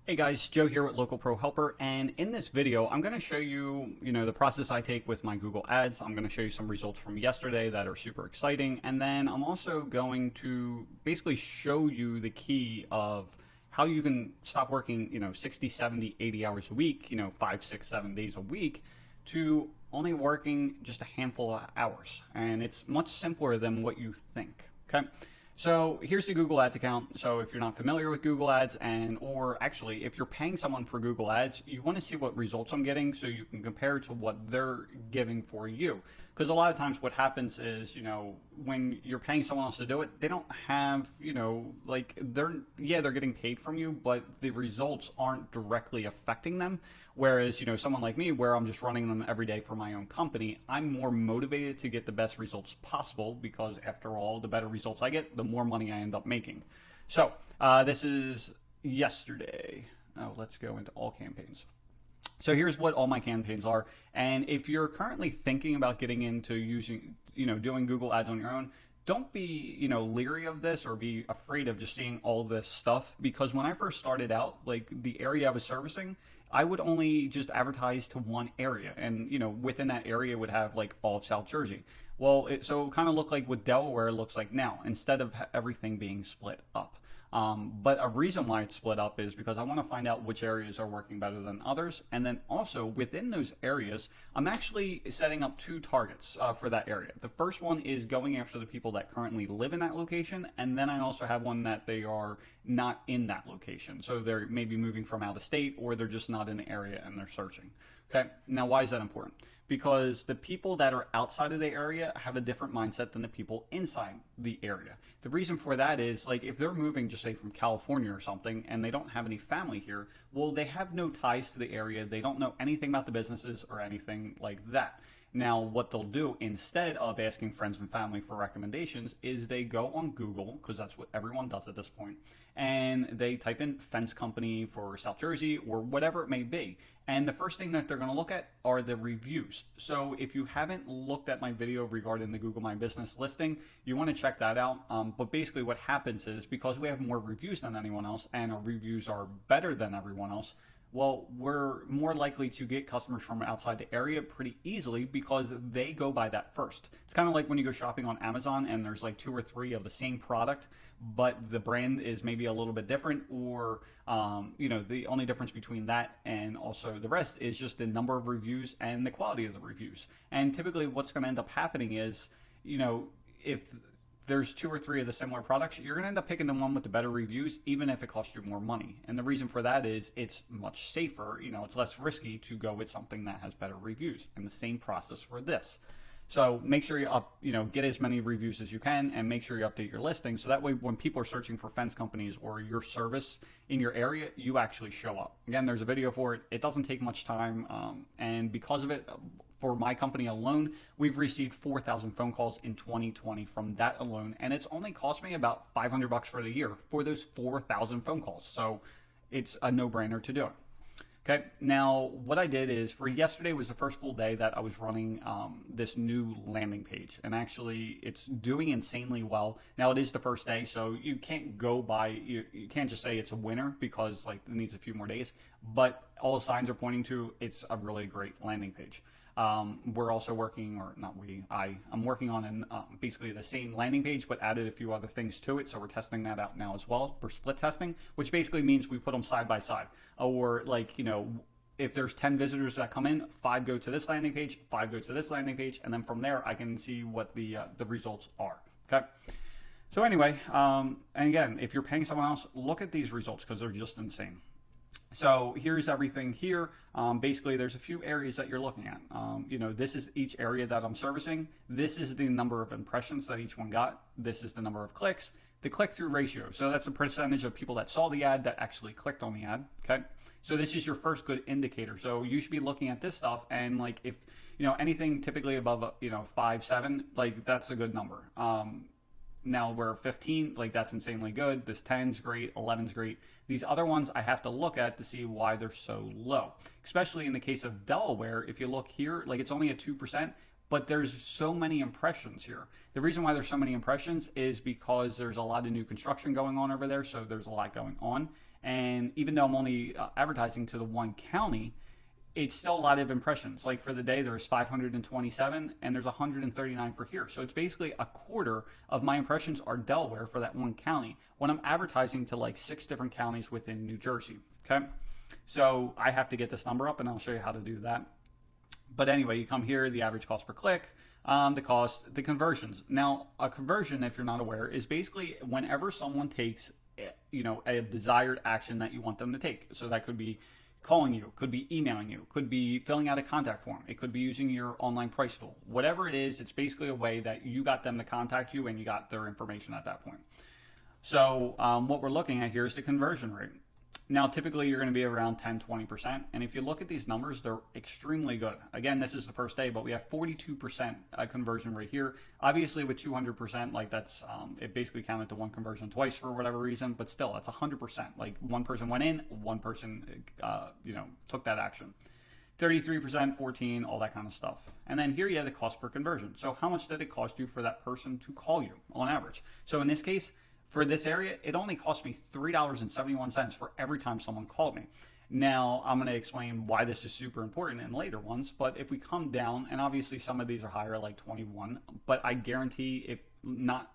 Hey guys, Joe here with Local Pro Helper, and in this video, I'm going to show you, the process I take with my Google Ads. I'm going to show you some results from yesterday that are super exciting, and then I'm also going to basically show you the key of how you can stop working, 60, 70, 80 hours a week, 5, 6, 7 days a week, to only working just a handful of hours. And it's much simpler than what you think, okay? So here's the Google Ads account. So if you're not familiar with Google Ads, or actually if you're paying someone for Google Ads, you want to see what results I'm getting so you can compare to what they're giving for you. Because a lot of times what happens is, when you're paying someone else to do it, they don't have, they're getting paid from you, but the results aren't directly affecting them. Whereas, someone like me, where I'm just running them every day for my own company, I'm more motivated to get the best results possible because after all, the better results I get, the more money I end up making. So this is yesterday. Oh, let's go into all campaigns. So here's what all my campaigns are. And if you're currently thinking about getting into doing Google Ads on your own, don't be, leery of this or be afraid of just seeing all this stuff. Because when I first started out, like the area I was servicing, I would only just advertise to one area. And, within that area would have like all of South Jersey. Well, so it kind of looked like what Delaware looks like now, instead of everything being split up. But a reason why it's split up is because I want to find out which areas are working better than others. And then also within those areas, I'm actually setting up two targets for that area. The first one is going after the people that currently live in that location. And then I also have one that they are not in that location. So they're maybe moving from out of state, or they're just not in the area and they're searching. Okay. Now, why is that important? Because the people that are outside of the area have a different mindset than the people inside the area. The reason for that is, like, if they're moving, just say from California or something, and they don't have any family here, well, they have no ties to the area. They don't know anything about the businesses or anything like that. Now, what they'll do instead of asking friends and family for recommendations is they go on Google, because that's what everyone does at this point, and they type in fence company for South Jersey or whatever it may be. And the first thing that they're going to look at are the reviews. So if you haven't looked at my video regarding the Google My Business listing, you want to check that out. But basically what happens is, because we have more reviews than anyone else and our reviews are better than everyone else, well, we're more likely to get customers from outside the area pretty easily because they go by that first. It's kind of like when you go shopping on Amazon and there's like 2 or 3 of the same product, but the brand is maybe a little bit different, or, the only difference between that and also the rest is just the number of reviews and the quality of the reviews. And typically what's going to end up happening is, if there's 2 or 3 of the similar products, you're going to end up picking the one with the better reviews, even if it costs you more money. And the reason for that is it's much safer, it's less risky to go with something that has better reviews. And the same process for this. So make sure you get as many reviews as you can, and make sure you update your listing. So that way, when people are searching for fence companies or your service in your area, you actually show up. Again, there's a video for it. It doesn't take much time. And because of it, for my company alone, we've received 4,000 phone calls in 2020 from that alone. And it's only cost me about $500 for the year for those 4,000 phone calls. So it's a no-brainer to do it. Okay, now what I did is, for yesterday was the first full day that I was running this new landing page, and actually it's doing insanely well. Now it is the first day, so you can't go by, you can't just say it's a winner, because like it needs a few more days, but all signs are pointing to it's a really great landing page. We're also working, or not we, I'm working on basically the same landing page, but added a few other things to it. So we're testing that out now as well. We're split testing, which basically means we put them side by side. Or like, if there's 10 visitors that come in, 5 go to this landing page, 5 go to this landing page. And then from there, I can see what the results are. Okay. So anyway, and again, if you're paying someone else, look at these results because they're just insane. So here's everything here. Basically, there's a few areas that you're looking at. This is each area that I'm servicing. This is the number of impressions that each one got. This is the number of clicks, the click-through ratio. So that's the percentage of people that saw the ad that actually clicked on the ad. Okay. So this is your first good indicator. So you should be looking at this stuff, and like if anything typically above 5, 7, like that's a good number. Now we're 15, like that's insanely good. This 10's great, 11's great. These other ones I have to look at to see why they're so low. Especially in the case of Delaware, if you look here, like it's only at 2%, but there's so many impressions here. The reason why there's so many impressions is because there's a lot of new construction going on over there, so there's a lot going on. And even though I'm only advertising to the one county, it's still a lot of impressions. Like for the day, there's 527 and there's 139 for here. So it's basically a quarter of my impressions are Delaware for that one county when I'm advertising to like 6 different counties within New Jersey. Okay. So I have to get this number up and I'll show you how to do that. But anyway, you come here, the average cost per click, the cost, the conversions. Now, a conversion, if you're not aware, is basically whenever someone takes, a desired action that you want them to take. So that could be calling you, could be emailing you, could be filling out a contact form. It could be using your online price tool. Whatever it is, it's basically a way that you got them to contact you and you got their information at that point. So what we're looking at here is the conversion rate. Now, typically you're going to be around 10-20%. And if you look at these numbers, they're extremely good. Again, this is the first day, but we have 42% conversion rate here. Obviously with 200%, like that's, it basically counted to one conversion twice for whatever reason, but still that's 100%. Like one person went in, one person, took that action. 33%, 14, all that kind of stuff. And then here you have the cost per conversion. So how much did it cost you for that person to call you on average? So in this case, for this area, it only cost me $3.71 for every time someone called me. Now, I'm going to explain why this is super important in later ones, but if we come down, and obviously some of these are higher, like 21, but I guarantee if not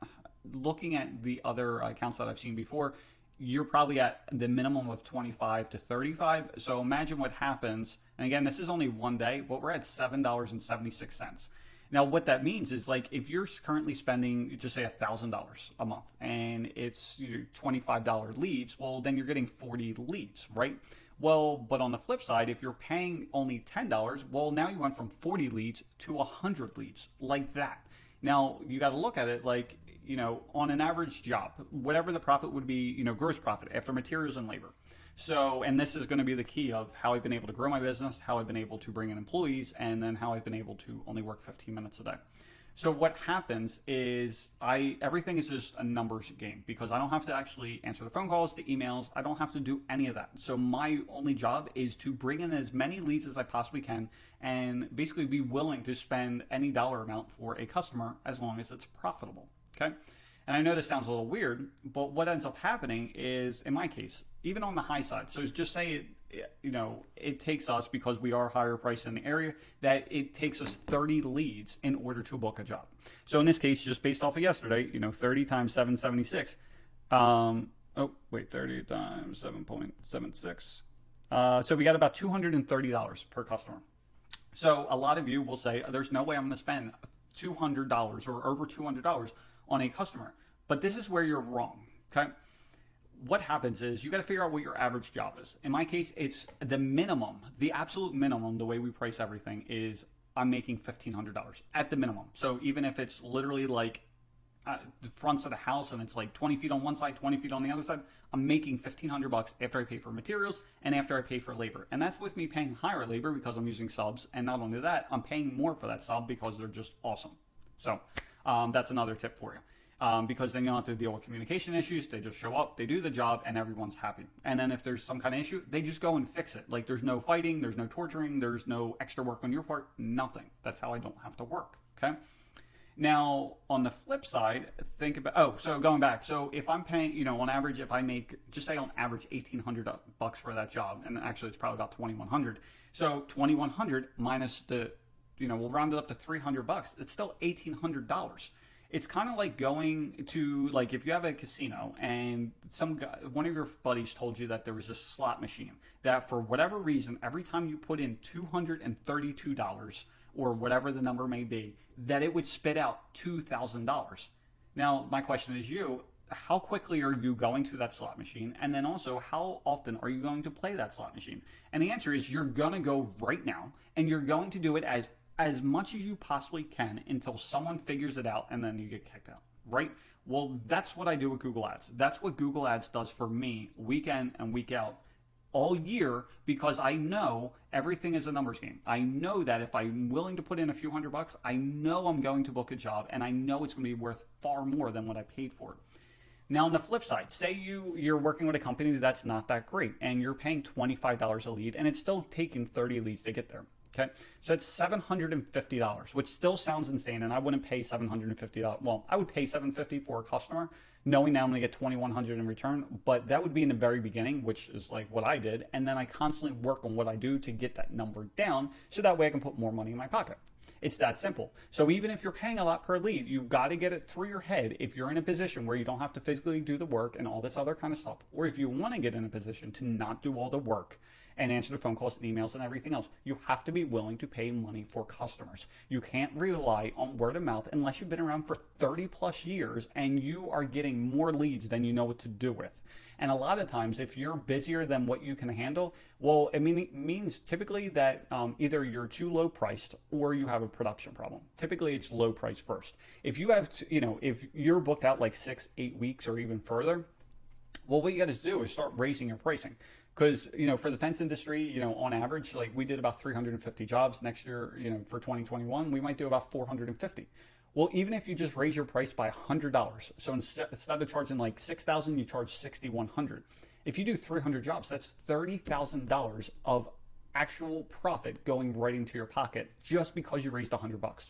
looking at the other accounts that I've seen before, you're probably at the minimum of 25 to 35. So imagine what happens. And again, this is only one day, but we're at $7.76. Now, what that means is like if you're currently spending, just say $1,000 a month and it's $25 leads, well, then you're getting 40 leads, right? Well, but on the flip side, if you're paying only $10, well, now you went from 40 leads to 100 leads like that. Now, you got to look at it like, on an average job, whatever the profit would be, gross profit after materials and labor. So, and this is going to be the key of how I've been able to grow my business, how I've been able to bring in employees, and then how I've been able to only work 15 minutes a day. So what happens is everything is just a numbers game because I don't have to actually answer the phone calls, the emails. I don't have to do any of that. So my only job is to bring in as many leads as I possibly can and basically be willing to spend any dollar amount for a customer as long as it's profitable. Okay. And I know this sounds a little weird, but what ends up happening is, in my case, even on the high side, so just say it takes us, because we are higher priced in the area, that it takes us 30 leads in order to book a job. So in this case, just based off of yesterday, 30 times 776. 30 times 7.76. So we got about $230 per customer. So a lot of you will say, there's no way I'm going to spend $200 or over $200 on a customer. But this is where you're wrong, okay? What happens is you got to figure out what your average job is. In my case, it's the minimum, the absolute minimum, the way we price everything is I'm making $1,500 at the minimum. So even if it's literally like the fronts of the house and it's like 20 feet on one side, 20 feet on the other side, I'm making $1,500 after I pay for materials and after I pay for labor. And that's with me paying higher labor because I'm using subs. And not only that, I'm paying more for that sub because they're just awesome. So that's another tip for you. Because then you don't have to deal with communication issues. They just show up, they do the job, and everyone's happy. And then if there's some kind of issue, they just go and fix it. Like there's no fighting, there's no torturing, there's no extra work on your part, nothing. That's how I don't have to work, okay? Now, on the flip side, think about, so going back, so if I'm paying, on average, if I make, just say on average, $1,800 for that job, and actually it's probably about $2,100. So $2,100 minus the, we'll round it up to $300. It's still $1,800. It's kind of like going to, like, if you have a casino and some guy, one of your buddies told you that there was a slot machine that for whatever reason, every time you put in $232 or whatever the number may be, that it would spit out $2,000. Now, my question is how quickly are you going to that slot machine? And then also, how often are you going to play that slot machine? And the answer is you're going to go right now, and you're going to do it as much as you possibly can until someone figures it out and then you get kicked out, right? Well, that's what I do with Google Ads. That's what Google Ads does for me week in and week out all year, because I know everything is a numbers game. I know that if I'm willing to put in a few $100, I know I'm going to book a job, and I know it's going to be worth far more than what I paid for it. Now, on the flip side, say you're working with a company that's not that great, and you're paying $25 a lead, and it's still taking 30 leads to get there. Okay, so it's $750, which still sounds insane, and I wouldn't pay $750. Well, I would pay $750 for a customer knowing that I'm going to get 2,100 in return, but that would be in the very beginning, which is like what I did. And then I constantly work on what I do to get that number down so that way I can put more money in my pocket. It's that simple. So even if you're paying a lot per lead, you've got to get it through your head if you're in a position where you don't have to physically do the work and all this other kind of stuff, or if you want to get in a position to not do all the work and answer the phone calls and emails and everything else, you have to be willing to pay money for customers. You can't rely on word of mouth unless you've been around for 30 plus years and you are getting more leads than you know what to do with. And a lot of times, if you're busier than what you can handle, well, it means typically that either you're too low priced or you have a production problem. Typically, it's low price first. If you have, if you're booked out like 6-8 weeks or even further, well, what you got to do is start raising your pricing. Because, for the fence industry, on average, like we did about 350 jobs. Next year, for 2021, we might do about 450. Well, even if you just raise your price by $100, so instead of charging like $6,000, you charge $6,100. If you do 300 jobs, that's $30,000 of actual profit going right into your pocket just because you raised $100.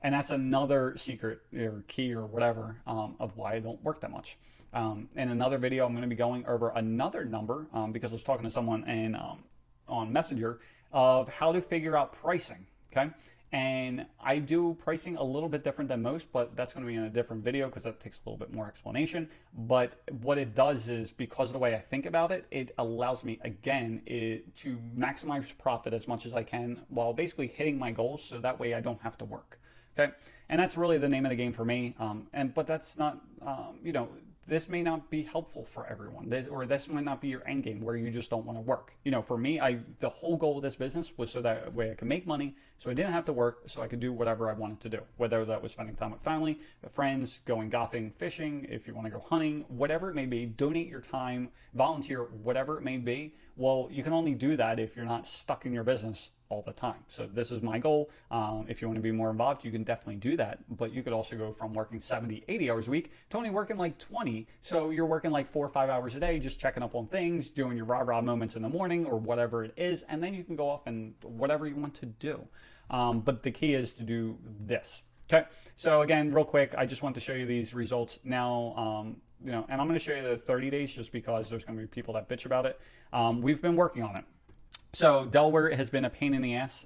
And that's another secret or key or whatever of why I don't work that much. In another video, I'm going to be going over another number because I was talking to someone on Messenger of how to figure out pricing. Okay. And I do pricing a little bit different than most, but that's going to be in a different video because that takes a little bit more explanation. But what it does is, because of the way I think about it, it allows me, again, to maximize profit as much as I can while basically hitting my goals, so that way I don't have to work. Okay, and that's really the name of the game for me. But that's not, this may not be helpful for everyone, or this might not be your end game where you just don't want to work. For me, the whole goal of this business was so that way I could make money, so I didn't have to work, so I could do whatever I wanted to do, whether that was spending time with family, with friends, going golfing, fishing, if you want to go hunting, whatever it may be, donate your time, volunteer, whatever it may be. Well, you can only do that if you're not stuck in your business all the time. So this is my goal. If you want to be more involved, you can definitely do that, but you could also go from working 70, 80 hours a week to only working like 20. So you're working like 4 or 5 hours a day, just checking up on things, doing your rah-rah moments in the morning or whatever it is. And then you can go off and whatever you want to do. But the key is to do this. Okay. So again, real quick, I just want to show you these results now. And I'm going to show you the 30 days just because there's going to be people that bitch about it. We've been working on it. So Delaware has been a pain in the ass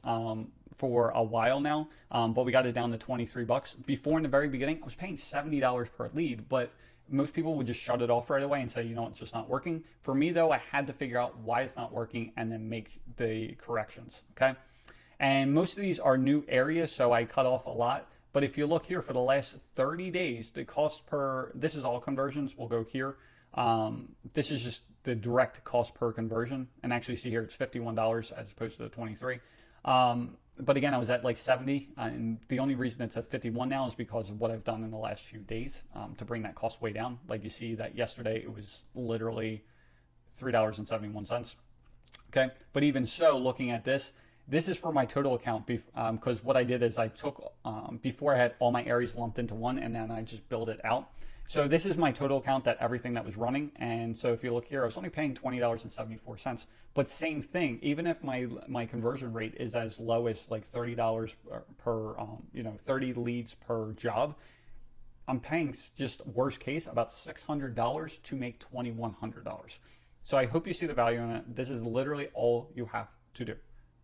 for a while now, but we got it down to 23 bucks. Before, in the very beginning, I was paying $70 per lead, but most people would just shut it off right away and say, it's just not working. For me, though, I had to figure out why it's not working and then make the corrections, okay? And most of these are new areas, so I cut off a lot. But if you look here for the last 30 days, the cost per, this is all conversions, we'll go here. This is just the direct cost per conversion, and actually see here it's $51 as opposed to the 23. But again, I was at like 70, and the only reason it's at 51 now is because of what I've done in the last few days to bring that cost way down. Like you see that yesterday it was literally $3.71. Okay, but even so, looking at this is for my total account because what I did is I took before I had all my areas lumped into one, and then I just built it out. So this is my total account, that everything that was running. And so if you look here, I was only paying $20.74, but same thing, even if my conversion rate is as low as like $30 per, 30 leads per job, I'm paying, just worst case, about $600 to make $2,100. So I hope you see the value in it. This is literally all you have to do.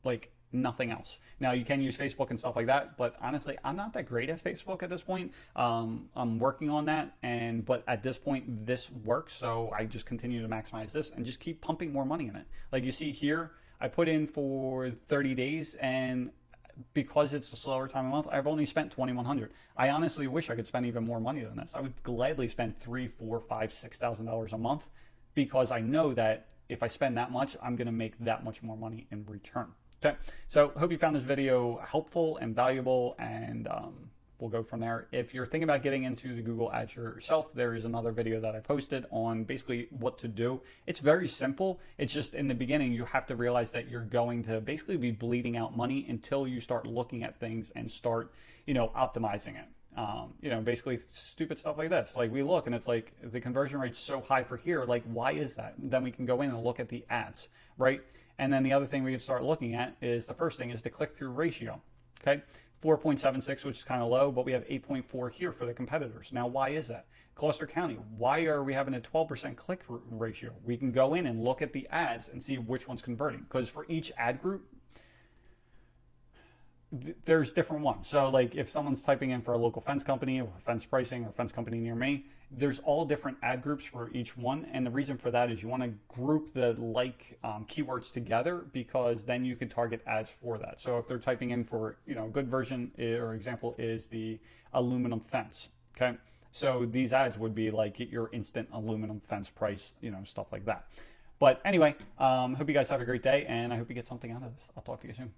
Like, nothing else. Now you can use Facebook and stuff like that, but honestly, I'm not that great at Facebook at this point. I'm working on that, but at this point, this works. So I just continue to maximize this and just keep pumping more money in it. Like you see here, I put in for 30 days, and because it's a slower time of month, I've only spent $2,100. I honestly wish I could spend even more money than this. I would gladly spend $3,000, $4,000, $5,000, $6,000 a month, because I know that if I spend that much, I'm going to make that much more money in return. Okay, so hope you found this video helpful and valuable, and we'll go from there. If you're thinking about getting into the Google Ads yourself, there is another video that I posted on basically what to do. It's very simple. It's just in the beginning, you have to realize that you're going to basically be bleeding out money until you start looking at things and start, optimizing it. Basically stupid stuff like this. Like we look and it's like the conversion rate's so high for here. Like, why is that? Then we can go in and look at the ads, right? And then the other thing we can start looking at is, the first thing is the click-through ratio. Okay, 4.76, which is kind of low, but we have 8.4 here for the competitors. Now, why is that? Gloucester County, why are we having a 12% click ratio? We can go in and look at the ads and see which one's converting, because for each ad group, there's different ones. So like if someone's typing in for a local fence company or fence pricing or fence company near me, there's all different ad groups for each one. And the reason for that is you want to group the keywords together, because then you can target ads for that. So if they're typing in for, a good version or example is the aluminum fence. Okay. So these ads would be like, get your instant aluminum fence price, stuff like that. But anyway, hope you guys have a great day, and I hope you get something out of this. I'll talk to you soon.